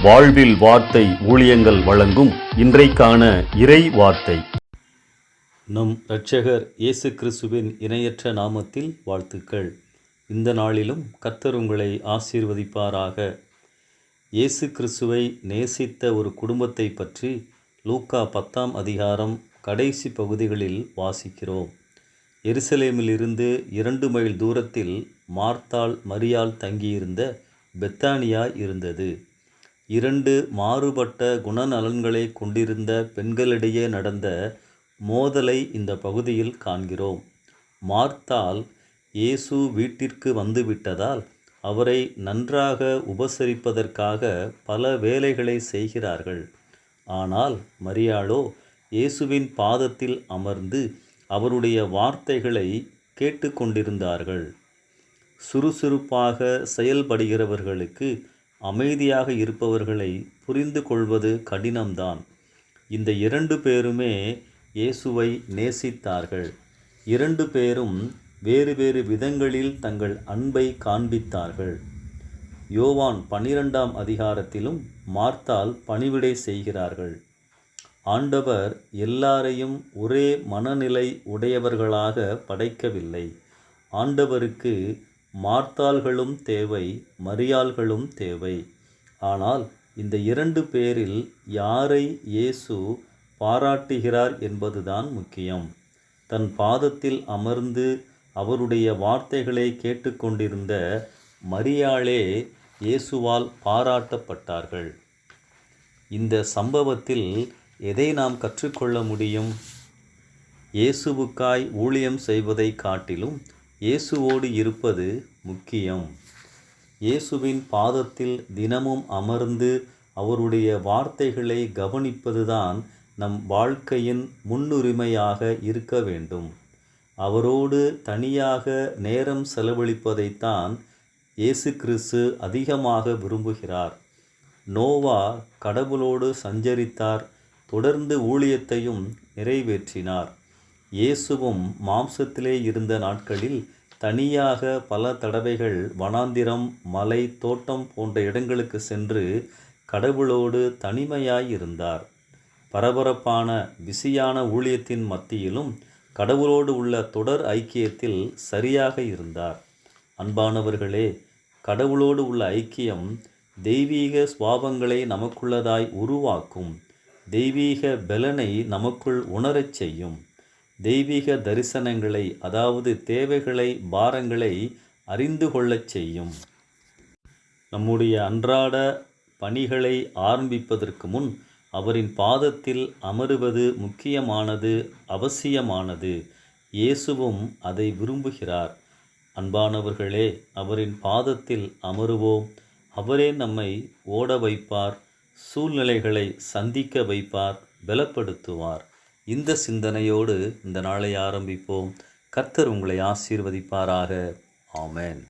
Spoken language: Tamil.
வாழ்வில் வார்த்தை ஊழியங்கள் வழங்கும் இன்றைக்கான இறை வார்த்தை. நம் இரட்சகர் இயேசு கிறிஸ்துவின் இணையற்ற நாமத்தில் வாழ்த்துக்கள். இந்த நாளிலும் கர்த்தர் உங்களை ஆசீர்வதிப்பாராக. இயேசு கிறிஸ்துவை நேசித்த ஒரு குடும்பத்தை பற்றி லூக்கா 10ஆம் அதிகாரம் கடைசி பகுதிகளில் வாசிக்கிறோம். எருசலேமிலிருந்து 2 மைல் தூரத்தில் மார்த்தாள் மரியாள் தங்கியிருந்த பெத்தானியா இருந்தது. 2 மாறுபட்ட குணநலன்களை கொண்டிருந்த பெண்களிடையே நடந்த மோதலை இந்த பகுதியில் காண்கிறோம். மார்த்தாள் இயேசு வீட்டிற்கு வந்துவிட்டதால் அவரை நன்றாக உபசரிப்பதற்காக பல வேலைகளை செய்கிறார்கள். ஆனால் மரியாளோ இயேசுவின் பாதத்தில் அமர்ந்து அவருடைய வார்த்தைகளை கேட்டுக்கொண்டிருந்தார்கள். சுறுசுறுப்பாக செயல்படுகிறவர்களுக்கு அமைதியாக இருப்பவர்களை புரிந்து கொள்வது கடினம்தான். இந்த 2 பேருமே இயேசுவை நேசித்தார்கள். 2 பேரும் வேறு வேறு விதங்களில் தங்கள் அன்பை காண்பித்தார்கள். யோவான் 12ஆம் அதிகாரத்திலும் மார்த்தாள் பணிவிடை செய்கிறார்கள். ஆண்டவர் எல்லாரையும் ஒரே மனநிலை உடையவர்களாக படைக்கவில்லை. ஆண்டவருக்கு மார்த்தாள்களும் தேவை, மரியாள்களும் தேவை. ஆனால் இந்த 2 பேரில் யாரை இயேசு பாராட்டுகிறார் என்பதுதான் முக்கியம். தன் பாதத்தில் அமர்ந்து அவருடைய வார்த்தைகளை கேட்டுக்கொண்டிருந்த மரியாளே இயேசுவால் பாராட்டப்பட்டார்கள். இந்த சம்பவத்தில் எதை நாம் கற்றுக்கொள்ள முடியும்? இயேசுவுக்காய் ஊழியம் செய்வதை காட்டிலும் இயேசுவோடு இருப்பது முக்கியம். இயேசுவின் பாதத்தில் தினமும் அமர்ந்து அவருடைய வார்த்தைகளை கவனிப்பதுதான் நம் வாழ்க்கையின் முன்னுரிமையாக இருக்க வேண்டும். அவரோடு தனியாக நேரம் செலவழிப்பதைத்தான் இயேசு கிறிஸ்து அதிகமாக விரும்புகிறார். நோவா கடவுளோடு சஞ்சரித்தார், தொடர்ந்து ஊழியத்தையும் நிறைவேற்றினார். இயேசுவும் மாம்சத்திலே இருந்த நாட்களில் தனியாக பல தடவைகள் வனாந்திரம், மலை, தோட்டம் போன்ற இடங்களுக்கு சென்று கடவுளோடு தனிமையாயிருந்தார். பரபரப்பான பிஸியான ஊழியத்தின் மத்தியிலும் கடவுளோடு உள்ள தொடர் ஐக்கியத்தில் சரியாக இருந்தார். அன்பானவர்களே, கடவுளோடு உள்ள ஐக்கியம் தெய்வீக சுபாவங்களை நமக்குள்ளதாய் உருவாக்கும். தெய்வீக பலனை நமக்குள் உணரச் செய்யும். தெய்வீக தரிசனங்களை, அதாவது தேவைகளை, பாரங்களை அறிந்து கொள்ளச் செய்யும். நம்முடைய அன்றாட பணிகளை ஆரம்பிப்பதற்கு முன் அவரின் பாதத்தில் அமருவது முக்கியமானது, அவசியமானது. இயேசுவும் அதை விரும்புகிறார். அன்பானவர்களே, அவரின் பாதத்தில் அமருவோம். அவரே நம்மை ஓட வைப்பார், சூழ்நிலைகளை சந்திக்க வைப்பார், பலப்படுத்துவார். இந்த சிந்தனையோடு இந்த நாளை ஆரம்பிப்போம். கர்த்தர் உங்களை ஆசீர்வதிப்பாராக. ஆமென்.